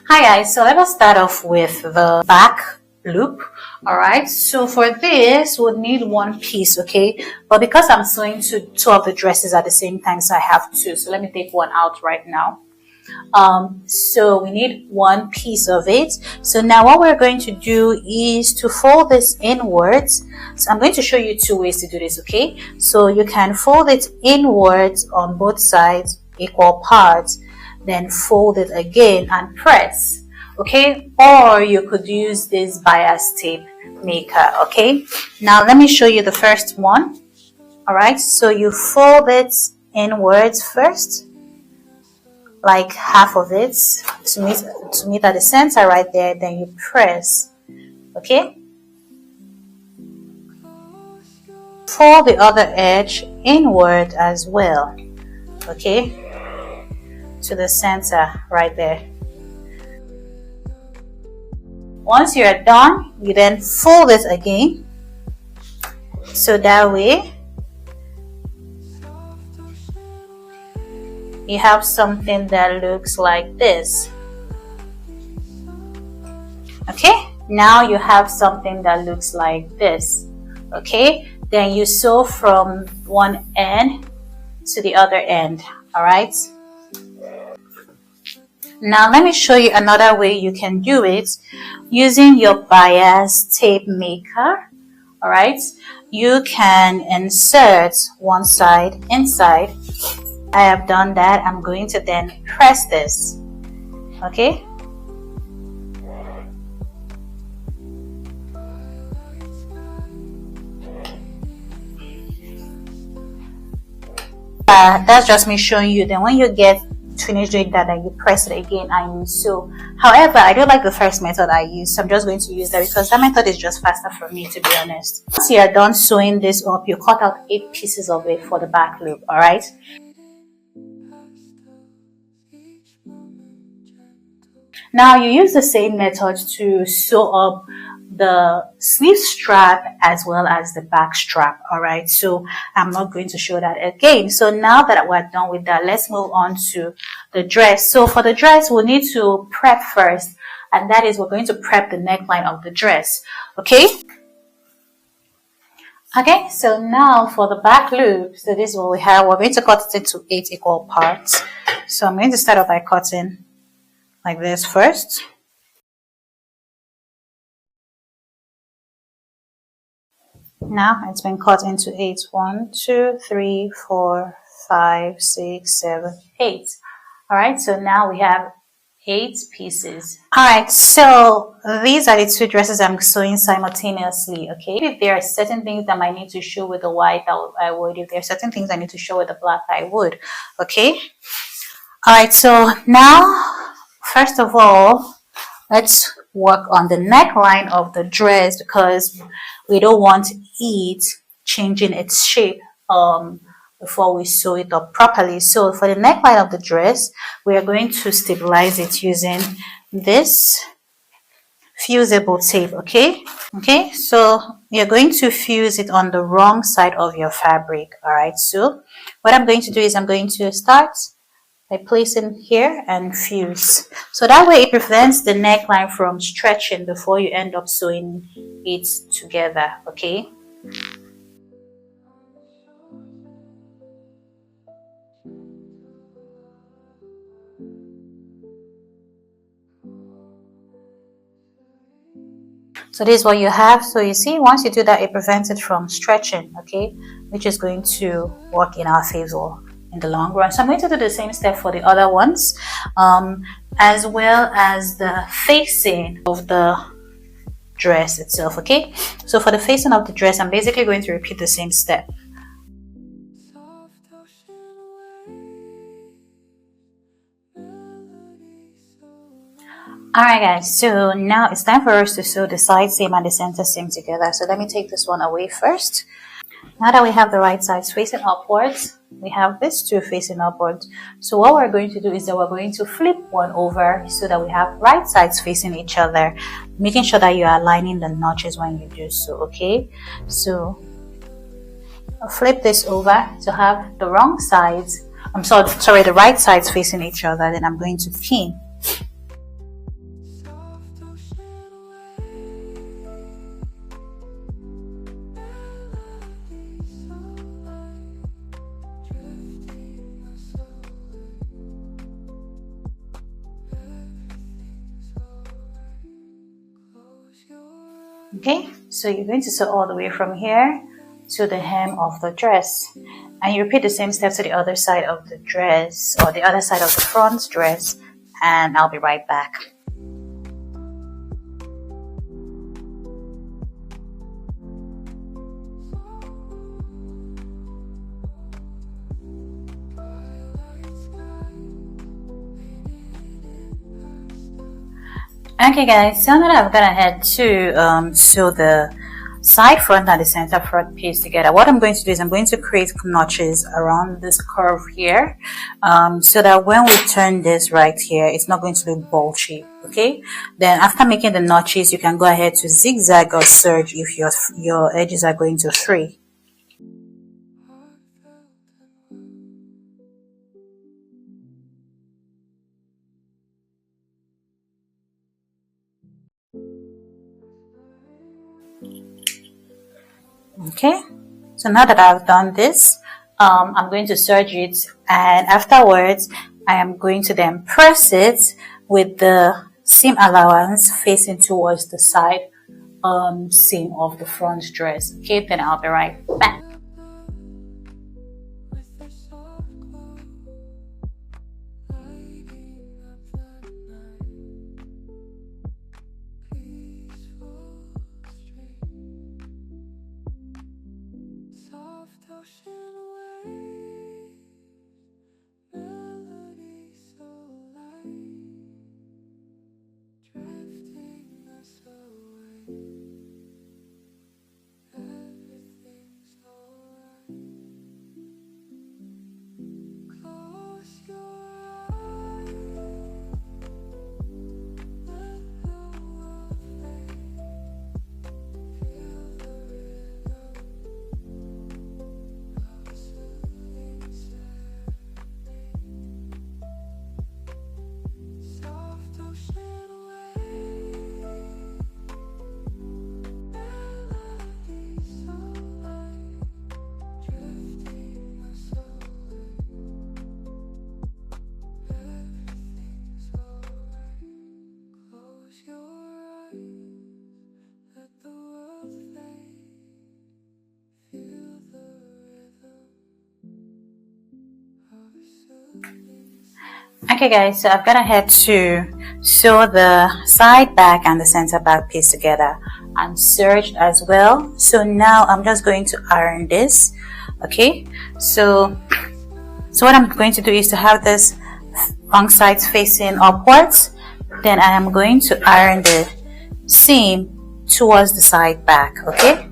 Hi guys, so let us start off with the back loop. Alright, so for this we'll need one piece, okay, but because I'm sewing two of the dresses at the same time, so I have two, so let me take one out right now. So we need one piece of it. So now what we're going to do is to fold this inwards. So I'm going to show you two ways to do this, okay? So you can fold it inwards on both sides, equal parts, then fold it again and press, okay? Or you could use this bias tape maker, okay? Now let me show you the first one. All right, so you fold it inwards first, like half of it to meet at the center right there, then you press, okay? Fold the other edge inward as well, okay, to the center right there. Once you're done, you then fold it again, so that way you have something that looks like this. Okay, now you have something that looks like this. Okay, then you sew from one end to the other end. All right, now let me show you another way you can do it using your bias tape maker. All right, you can insert one side inside. I have done that. I'm going to then press this, okay? That's just me showing you. Then when you get finished doing that, then you press it again and you sew. However, I don't like the first method I used, so I'm just going to use that because that method is just faster for me, to be honest. Once you are done sewing this up, you cut out 8 pieces of it for the back loop, all right? Now you use the same method to sew up the sleeve strap as well as the back strap. All right, so I'm not going to show that again. So now that we're done with that, let's move on to the dress. So for the dress, we'll need to prep first, and that is we're going to prep the neckline of the dress. Okay, so now for the back loop, so this is what we have. We're going to cut it into 8 equal parts. So I'm going to start off by cutting like this first. Now it's been cut into 8. 1, 2, 3, 4, 5, 6, 7, 8. All right, so now we have 8 pieces. All right, so these are the 2 dresses I'm sewing simultaneously. Okay, if there are certain things that I need to show with the white, I would. If there are certain things I need to show with the black, I would. Okay. All right, so now first of all, let's work on the neckline of the dress because we don't want it changing its shape before we sew it up properly. So for the neckline of the dress, we are going to stabilize it using this fusible tape, okay? Okay, so you're going to fuse it on the wrong side of your fabric. All right, so what I'm going to do is I'm going to start by placing here and fuse. So that way it prevents the neckline from stretching before you end up sewing it together, okay? So this is what you have. So you see, once you do that, it prevents it from stretching, okay? Which is going to work in our favor in the long run. So I'm going to do the same step for the other ones, as well as the facing of the dress itself, okay? So for the facing of the dress, I'm basically going to repeat the same step. Alright guys, so now it's time for us to sew the side seam and the center seam together. So let me take this one away first. Now that we have the right sides facing upwards, we have this two facing upwards. So what we're going to do is that we're going to flip one over so that we have right sides facing each other, making sure that you are aligning the notches when you do so, okay? So I'll flip this over to have the wrong sides, the right sides facing each other. Then I'm going to pin. Okay, so you're going to sew all the way from here to the hem of the dress, and you repeat the same steps to the other side of the dress, or the other side of the front dress, and I'll be right back. Okay guys, so now I'm gonna head to sew the side front and the center front piece together. What I'm going to do is I'm going to create notches around this curve here, so that when we turn this right here, it's not going to look bulgy. Okay, then after making the notches, you can go ahead to zigzag or serge if your edges are going to fray. Okay, so now that I've done this, I'm going to serge it, and afterwards I am going to then press it with the seam allowance facing towards the side seam of the front dress. Okay, then I'll be right back. Okay guys, so I've gone ahead to sew the side back and the center back piece together and serged as well. So now I'm just going to iron this. Okay, so what I'm going to do is to have this wrong sides facing upwards. Then I am going to iron the seam towards the side back. Okay.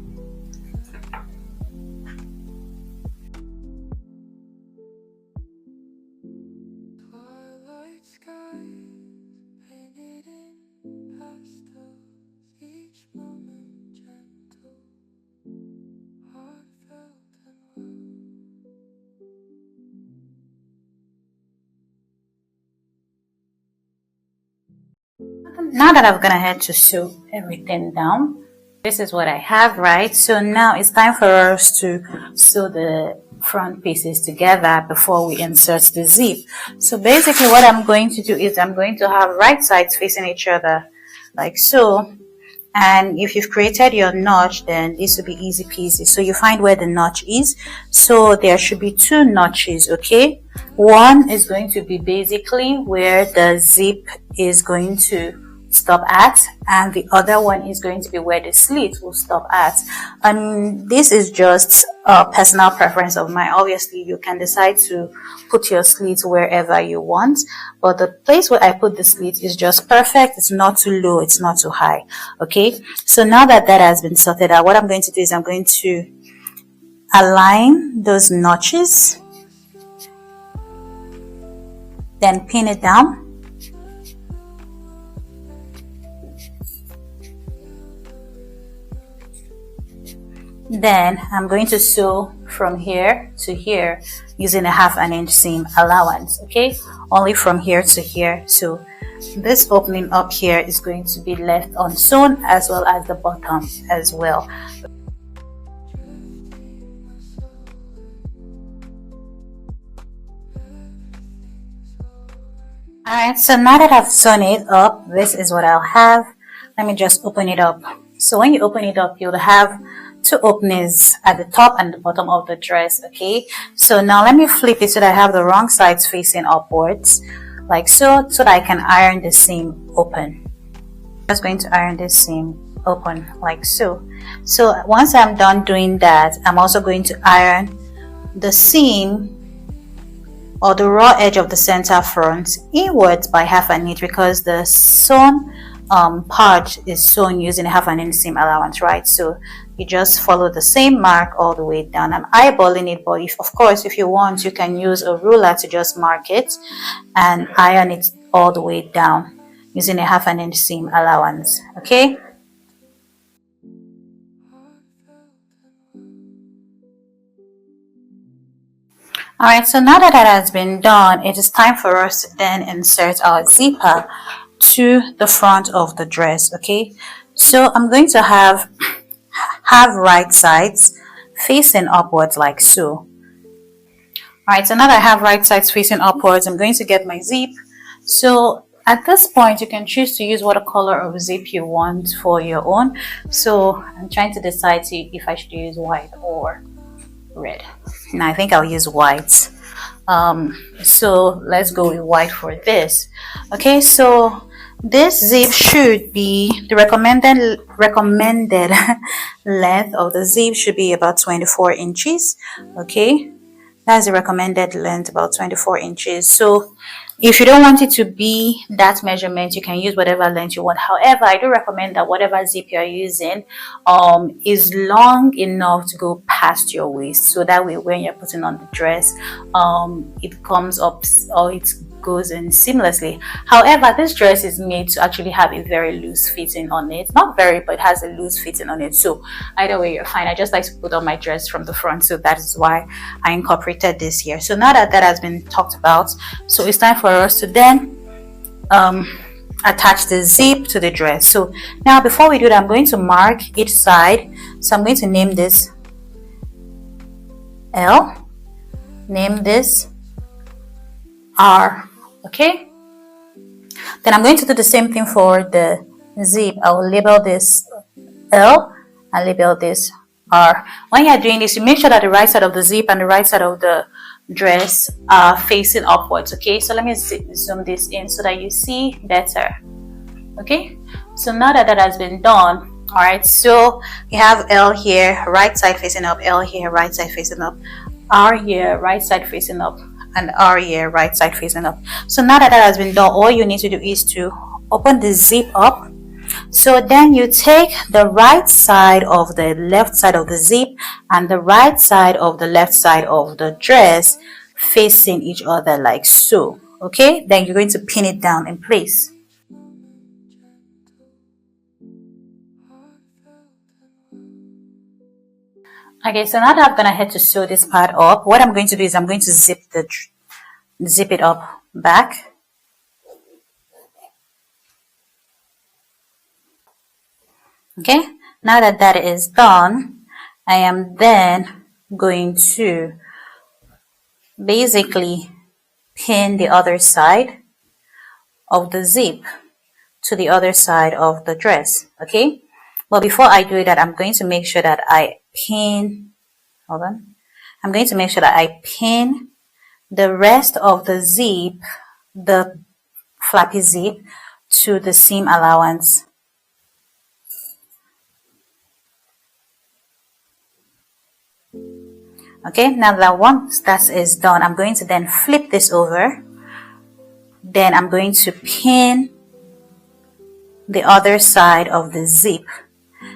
Now that I've gone ahead to sew everything down, this is what I have, right? So now it's time for us to sew the front pieces together before we insert the zip. So basically what I'm going to do is I'm going to have right sides facing each other like so. And if you've created your notch, then this will be easy peasy. So you find where the notch is. So there should be two notches, okay? One is going to be basically where the zip is going to stop at, and the other one is going to be where the slit will stop at. And this is just a personal preference of mine. Obviously you can decide to put your slit wherever you want, but the place where I put the slit is just perfect. It's not too low, it's not too high. Okay, so now that that has been sorted out, what I'm going to do is I'm going to align those notches, then pin it down. Then I'm going to sew from here to here using a 1/2 inch seam allowance, okay? Only from here to here. So this opening up here is going to be left unsewn, as well as the bottom as well. Alright, so now that I've sewn it up, this is what I'll have. Let me just open it up So when you open it up, you'll have two openings at the top and the bottom of the dress. Okay, so now let me flip it so that I have the wrong sides facing upwards, like so that I can iron the seam open. I'm just going to iron this seam open like so. So once I'm done doing that, I'm also going to iron the seam or the raw edge of the center front inwards by half an inch, because the sewn part is sewn using half an inch seam allowance, right? So you just follow the same mark all the way down. I'm eyeballing it, but of course if you want, you can use a ruler to just mark it and iron it all the way down using a half an inch seam allowance. Okay, alright, so now that that has been done, it is time for us to then insert our zipper to the front of the dress. Okay, so I'm going to have right sides facing upwards like so. Alright, so now that I have right sides facing upwards, I'm going to get my zip. So at this point, you can choose to use what color of zip you want for your own. So I'm trying to decide if I should use white or red. Now I think I'll use white. So let's go with white for this. Okay, so this zip should be the recommended length of the zip should be about 24 inches. Okay, that's the recommended length, about 24 inches. So if you don't want it to be that measurement, you can use whatever length you want. However, I do recommend that whatever zip you're using is long enough to go past your waist, so that way when you're putting on the dress, it comes up or it goes in seamlessly. However, this dress is made to actually have a very loose fitting on it. Not very, but it has a loose fitting on it. So either way, you're fine. I just like to put on my dress from the front, so that is why I incorporated this here. So now that that has been talked about, so it's time for us to then attach the zip to the dress. So now before we do that, I'm going to mark each side. So I'm going to name this L, name this R. Okay, then I'm going to do the same thing for the zip. I will label this L and label this R. When you're doing this, you make sure that the right side of the zip and the right side of the dress are facing upwards. Okay, so let me zoom this in so that you see better. Okay, so now that that has been done, all right, so you have L here, right side facing up, L here, right side facing up, R here, right side facing up, and R here, right side facing up. So now that that has been done, all you need to do is to open the zip up. So then you take the right side of the left side of the zip and the right side of the left side of the dress facing each other like so. Okay, then you're going to pin it down in place. Okay, so now that I'm gonna head to sew this part up, what I'm going to do is I'm going to zip it up back. Okay, now that that is done, I am then going to basically pin the other side of the zip to the other side of the dress. Okay, but before I do that, I'm going to make sure that I pin, hold on, I'm going to make sure that I pin the rest of the zip, the flappy zip, to the seam allowance. Okay, now that once that is done, I'm going to then flip this over. Then I'm going to pin the other side of the zip.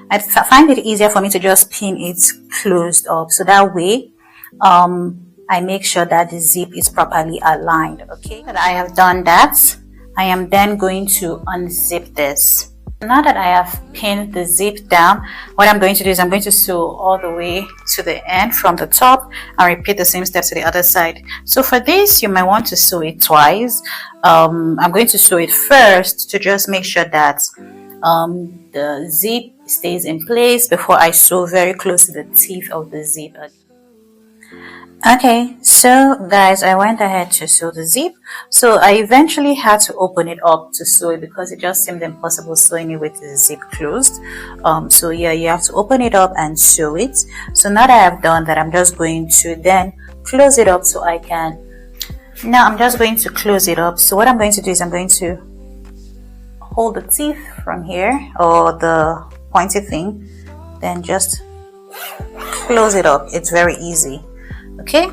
I find it easier for me to just pin it closed up, so that way I make sure that the zip is properly aligned. Okay, that I have done that, I am then going to unzip this. Now that I have pinned the zip down, what I'm going to do is I'm going to sew all the way to the end from the top and repeat the same steps to the other side. So for this, you might want to sew it twice. I'm going to sew it first to just make sure that the zip stays in place before I sew very close to the teeth of the zip. Okay, so guys, I went ahead to sew the zip. So I eventually had to open it up to sew it because it just seemed impossible sewing it with the zip closed. So yeah, you have to open it up and sew it. So now that I have done that, I'm just going to then close it up so I can. Now I'm just going to close it up. So what I'm going to do is I'm going to hold the teeth from here, or the pointy thing, then just close it up. It's very easy. Okay,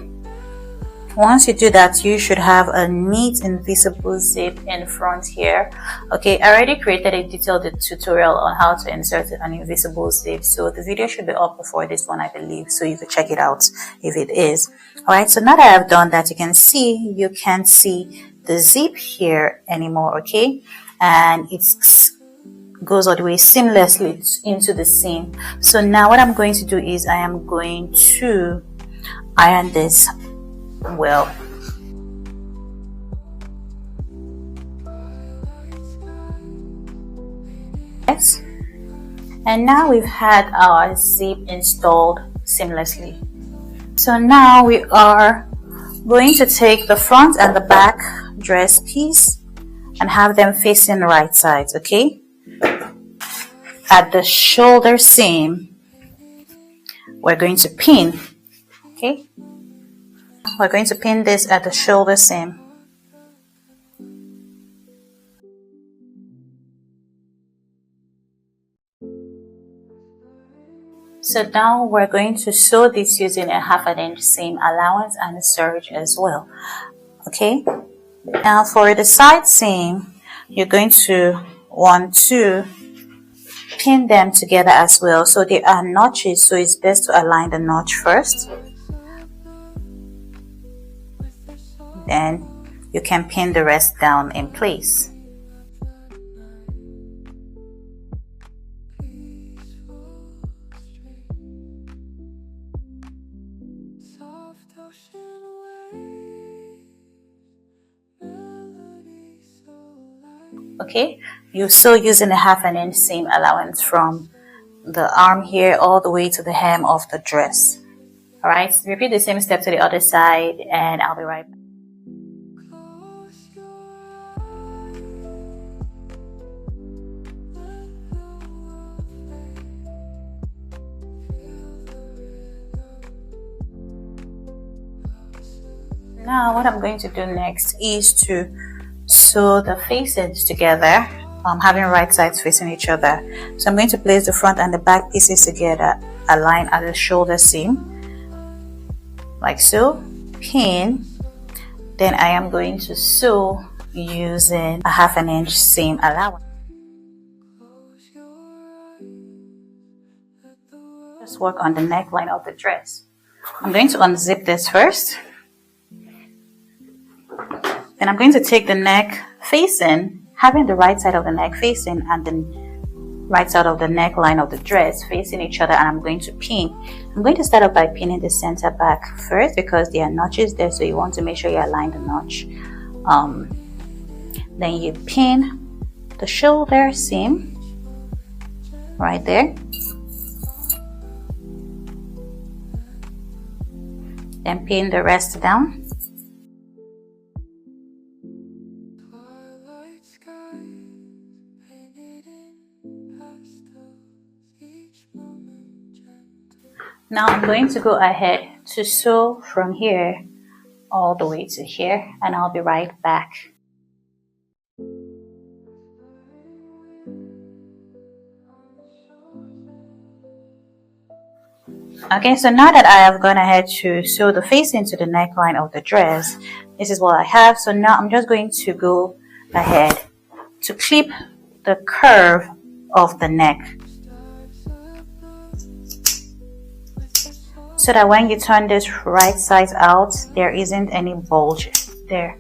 once you do that, you should have a neat invisible zip in front here. Okay, I already created a detailed tutorial on how to insert an invisible zip, so the video should be up before this one, I believe, so you can check it out if it is. All right, so now that I have done that, you can't see the zip here anymore. Okay, and it goes all the way seamlessly into the seam. So now what I'm going to do is I am going to iron this well. Yes. And now we've had our zip installed seamlessly. So now we are going to take the front and the back dress piece and have them facing the right sides, okay? At the shoulder seam, we're going to pin. Okay, we're going to pin this at the shoulder seam. So now we're going to sew this using a 1/2 inch seam allowance and a serge as well. Okay, now for the side seam, you're going to want to pin them together as well. So there are notches, so it's best to align the notch first. Then you can pin the rest down in place. Okay, you sew using a 1/2 inch seam allowance from the arm here all the way to the hem of the dress. All right, repeat the same step to the other side and I'll be right back. Now what I'm going to do next is to sew the facings together, having right sides facing each other. So I'm going to place the front and the back pieces together, align at the shoulder seam, like so, pin. Then I am going to sew using a 1/2 inch seam allowance. Just work on the neckline of the dress. I'm going to unzip this first. Then I'm going to take the neck facing, having the right side of the neck facing and the right side of the neckline of the dress facing each other, and I'm going to pin. I'm going to start off by pinning the center back first because there are notches there, so you want to make sure you align the notch. Then you pin the shoulder seam right there. Then pin the rest down. Now I'm going to go ahead to sew from here all the way to here, and I'll be right back. Okay, so now that I have gone ahead to sew the facing to the neckline of the dress, this is what I have. So now I'm just going to go ahead to clip the curve of the neck, so that when you turn this right side out, there isn't any bulge there.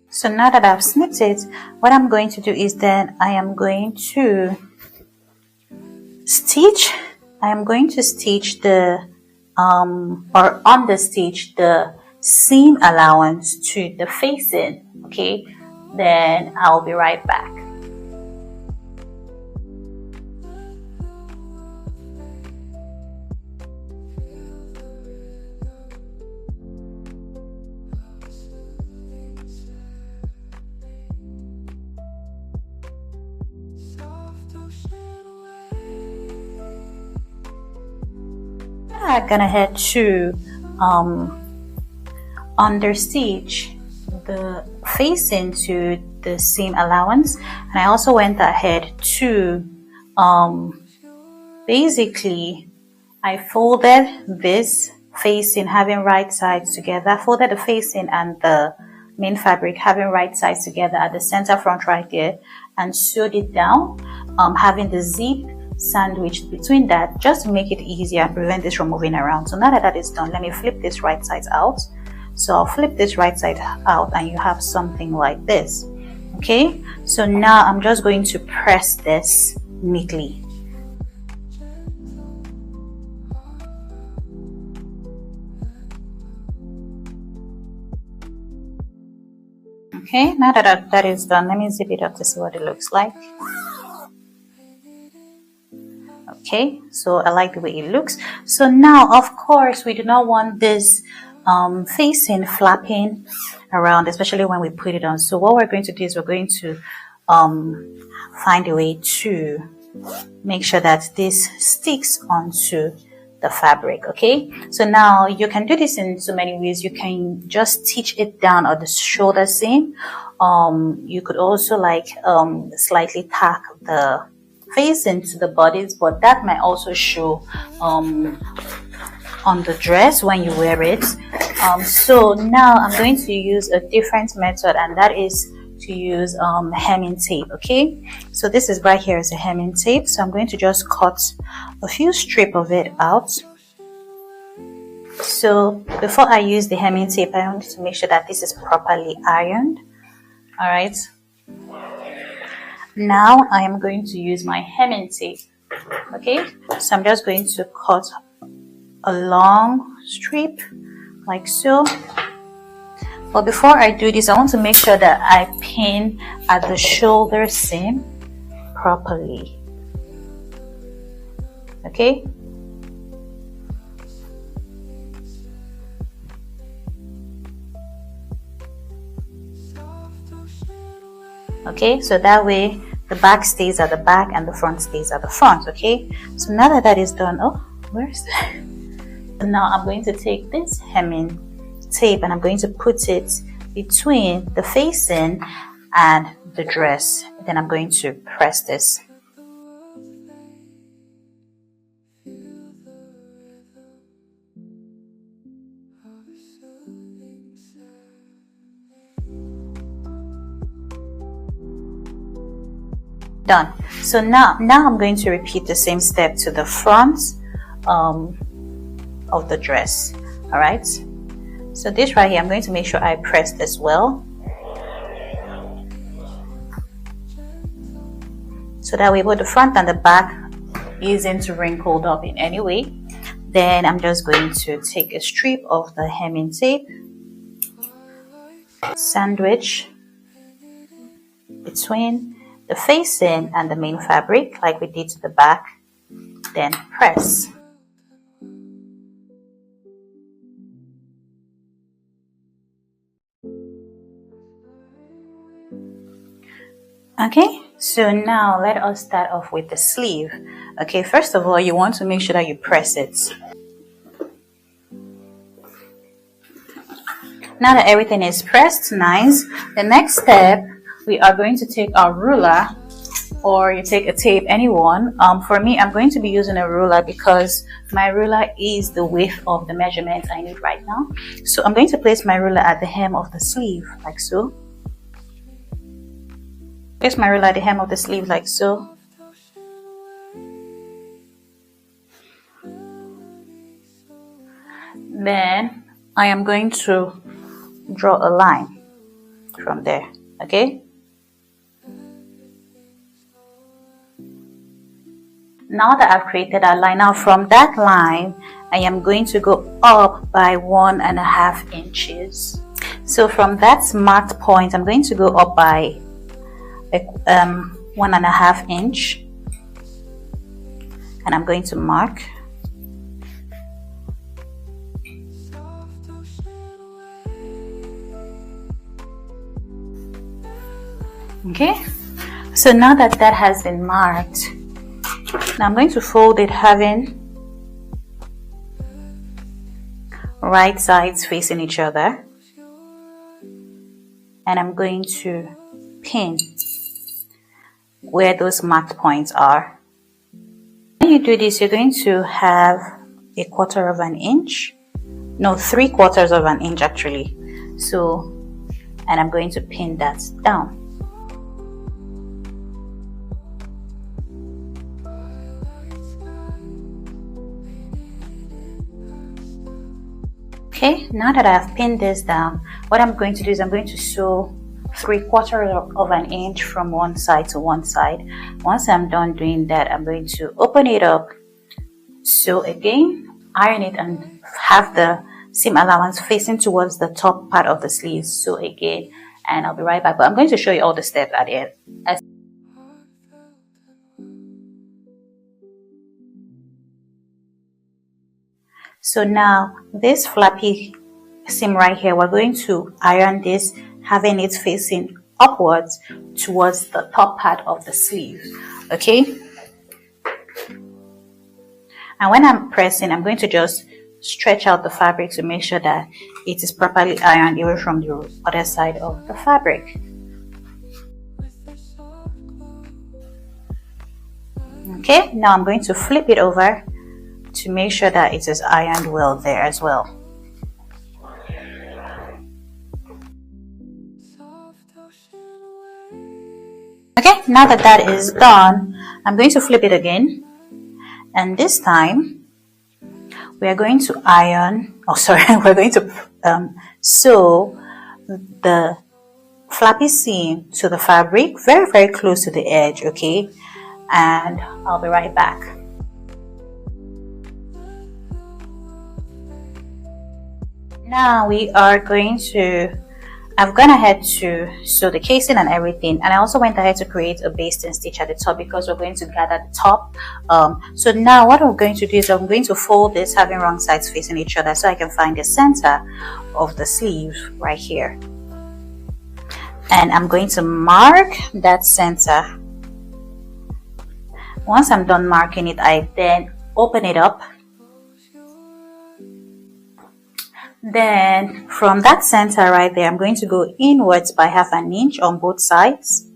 So now that I've snipped it, what I'm going to do is then I am going to stitch. I am going to stitch the or understitch the seam allowance to the facing. Okay, then I'll be right back. I'm gonna head to under stitch the facing to the seam allowance, and I also went ahead to basically I folded this facing having right sides together. I folded the facing and the main fabric having right sides together at the center front right there, and sewed it down, having the zip sandwiched between that just to make it easier and prevent this from moving around. So now that that is done, let me flip this right side out. So I'll flip this right side out and you have something like this. Okay, so now I'm just going to press this neatly. Okay, now that that is done, let me zip it up to see what it looks like. Okay, so I like the way it looks. So now, of course, we do not want this facing flapping around, especially when we put it on. So what we're going to do is we're going to find a way to make sure that this sticks onto the fabric. Okay, so now you can do this in so many ways. You can just stitch it down at the shoulder seam. You could also like slightly tack the face into the bodies, but that might also show on the dress when you wear it. So now I'm going to use a different method, and that is to use hemming tape. Okay, so this is right here is a hemming tape, so I'm going to just cut a few strips of it out. So before I use the hemming tape, I want to make sure that this is properly ironed. All right, now I am going to use my hemming tape. Okay, so I'm just going to cut a long strip like so. But before I do this, I want to make sure that I pin at the shoulder seam properly. Okay, okay, so that way the back stays at the back and the front stays at the front. Okay, so now that that is done, oh, where's that? Now I'm going to take this hemming tape and I'm going to put it between the facing and the dress. Then I'm going to press this. Done. So now I'm going to repeat the same step to the front of the dress. All right, so this right here, I'm going to make sure I press this well, so that way both the front and the back isn't wrinkled up in any way. Then I'm just going to take a strip of the hemming tape, sandwich between the facing and the main fabric like we did to the back, then press. Okay, so now let us start off with the sleeve. Okay, first of all, you want to make sure that you press it. Now that everything is pressed nice, the next step, we are going to take our ruler, or you take a tape, anyone. For me, I'm going to be using a ruler because my ruler is the width of the measurement I need right now. So I'm going to place my ruler at the hem of the sleeve like so. Place my ruler at the hem of the sleeve like so. Then I am going to draw a line from there. Okay, now that I've created a line, now from that line I am going to go up by 1.5 inches. So from that marked point, I'm going to go up by 1.5 inch, and I'm going to mark. Okay, so now that that has been marked, now I'm going to fold it having right sides facing each other, and I'm going to pin where those marked points are. When you do this, you're going to have 1/4 inch, no, 3/4 inch actually. So, and I'm going to pin that down. Okay, now that I've pinned this down, what I'm going to do is I'm going to sew 3/4 inch from one side to one side. Once I'm done doing that, I'm going to open it up, sew again, iron it, and have the seam allowance facing towards the top part of the sleeves. Sew again, and I'll be right back. But I'm going to show you all the steps at the end. So now this flappy seam right here, we're going to iron this, having it facing upwards towards the top part of the sleeve. Okay, and when I'm pressing, I'm going to just stretch out the fabric to make sure that it is properly ironed away from the other side of the fabric. Okay, now I'm going to flip it over to make sure that it is ironed well there as well. Okay, now that that is done, I'm going to flip it again, and this time we are going to we're going to sew the flappy seam to the fabric very, very close to the edge. Okay, and I'll be right back. Now we are going to, I've gone ahead to sew the casing and everything, and I also went ahead to create a basting stitch at the top because we're going to gather the top. So now what I'm going to do is I'm going to fold this having wrong sides facing each other so I can find the center of the sleeve right here, and I'm going to mark that center. Once I'm done marking it, I then open it up. Then from that center right there, I'm going to go inwards by 1/2 inch on both sides.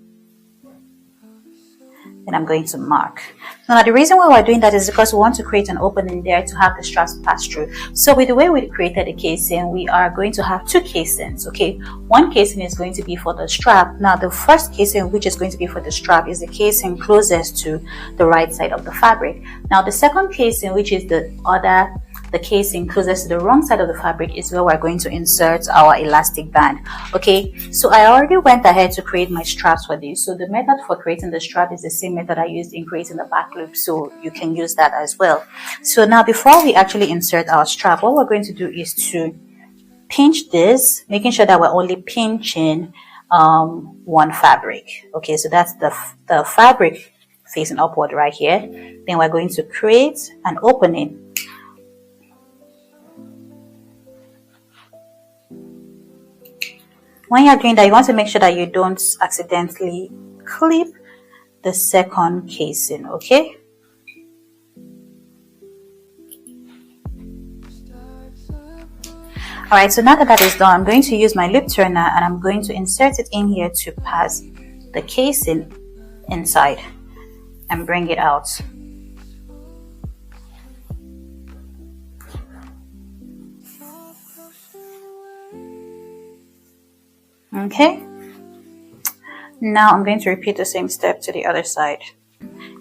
Then I'm going to mark. Now the reason why we're doing that is because we want to create an opening there to have the straps pass through. So with the way we created the casing, we are going to have 2 casings. Okay, one casing is going to be for the strap. Now the first casing, which is going to be for the strap, is the casing closest to the right side of the fabric. Now the second casing, which is the casing closest to the wrong side of the fabric, is where we're going to insert our elastic band. Okay, so I already went ahead to create my straps for this. So the method for creating the strap is the same method I used in creating the back loop, so you can use that as well. So now before we actually insert our strap, what we're going to do is to pinch this, making sure that we're only pinching one fabric. Okay, so that's the fabric facing upward right here. Then we're going to create an opening. When you're doing that, you want to make sure that you don't accidentally clip the second casing. Okay, alright, so now that that is done, I'm going to use my loop turner and I'm going to insert it in here to pass the casing inside and bring it out. Okay, now I'm going to repeat the same step to the other side.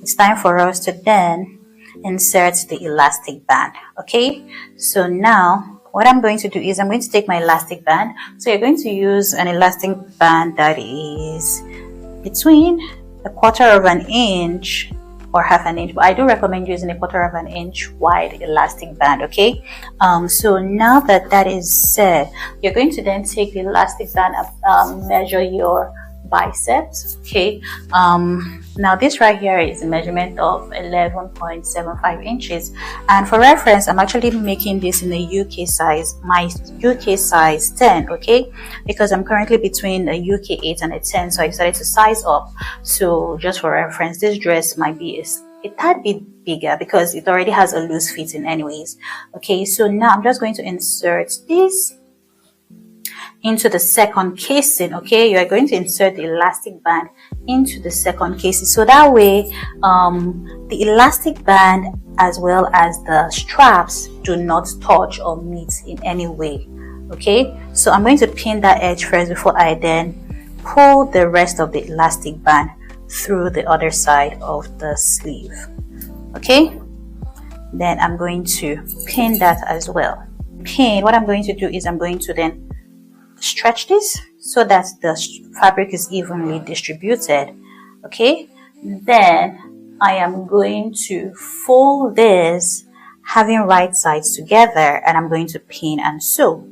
It's time for us to then insert the elastic band. Okay, so now what I'm going to do is I'm going to take my elastic band. So you're going to use an elastic band that is between 1/4 inch or half an inch, but I do recommend using a 1/4 of an inch wide elastic band. Okay, so now that that is set, you're going to then take the elastic band, measure your biceps. Okay, now this right here is a measurement of 11.75 inches, and for reference, I'm actually making this in the UK size, my UK size 10. Okay, because I'm currently between a UK 8 and a 10, so I decided to size up. So just for reference, this dress might be a tad bit bigger because it already has a loose fitting anyways. Okay, so now I'm just going to insert this into the second casing. Okay, you are going to insert the elastic band into the second casing, so that way the elastic band as well as the straps do not touch or meet in any way. Okay, so I'm going to pin that edge first before I then pull the rest of the elastic band through the other side of the sleeve. Okay, then I'm going to pin that as well. What I'm going to do is I'm going to then stretch this so that the fabric is evenly distributed. Okay, then I am going to fold this, having right sides together, and I'm going to pin and sew.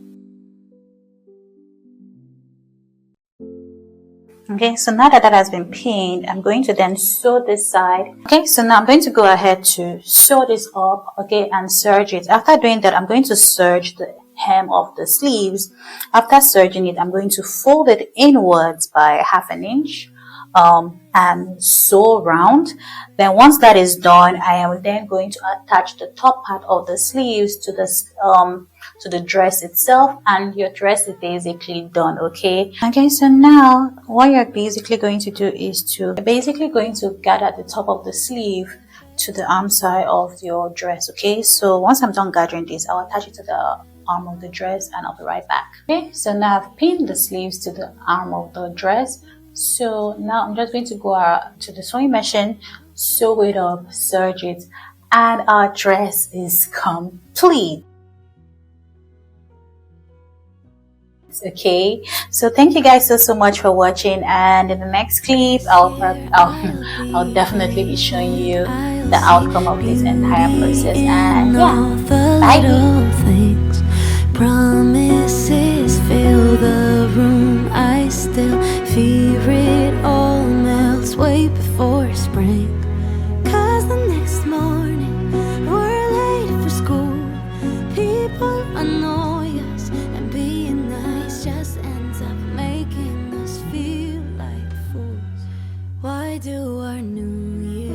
Okay, so now that that has been pinned, I'm going to then sew this side. Okay, so now I'm going to go ahead to sew this up, okay, and serge it. After doing that, I'm going to serge the hem of the sleeves. After serging it, I'm going to fold it inwards by half an inch and sew around. Then once that is done, I am then going to attach the top part of the sleeves to the dress itself, and your dress is basically done. Okay, so now what you're basically going to do is to gather the top of the sleeve to the arm side of your dress. Okay, so once I'm done gathering this, I'll attach it to the arm of the dress and I'll be right back. Okay, so now I've pinned the sleeves to the arm of the dress. So now I'm just going to go to the sewing machine, sew it up, serge it, and our dress is complete. Okay, so thank you guys so much for watching, and in the next clip I'll definitely be showing you the outcome of this entire process. And yeah, bye. Promises fill the room, I still fear it all melts way before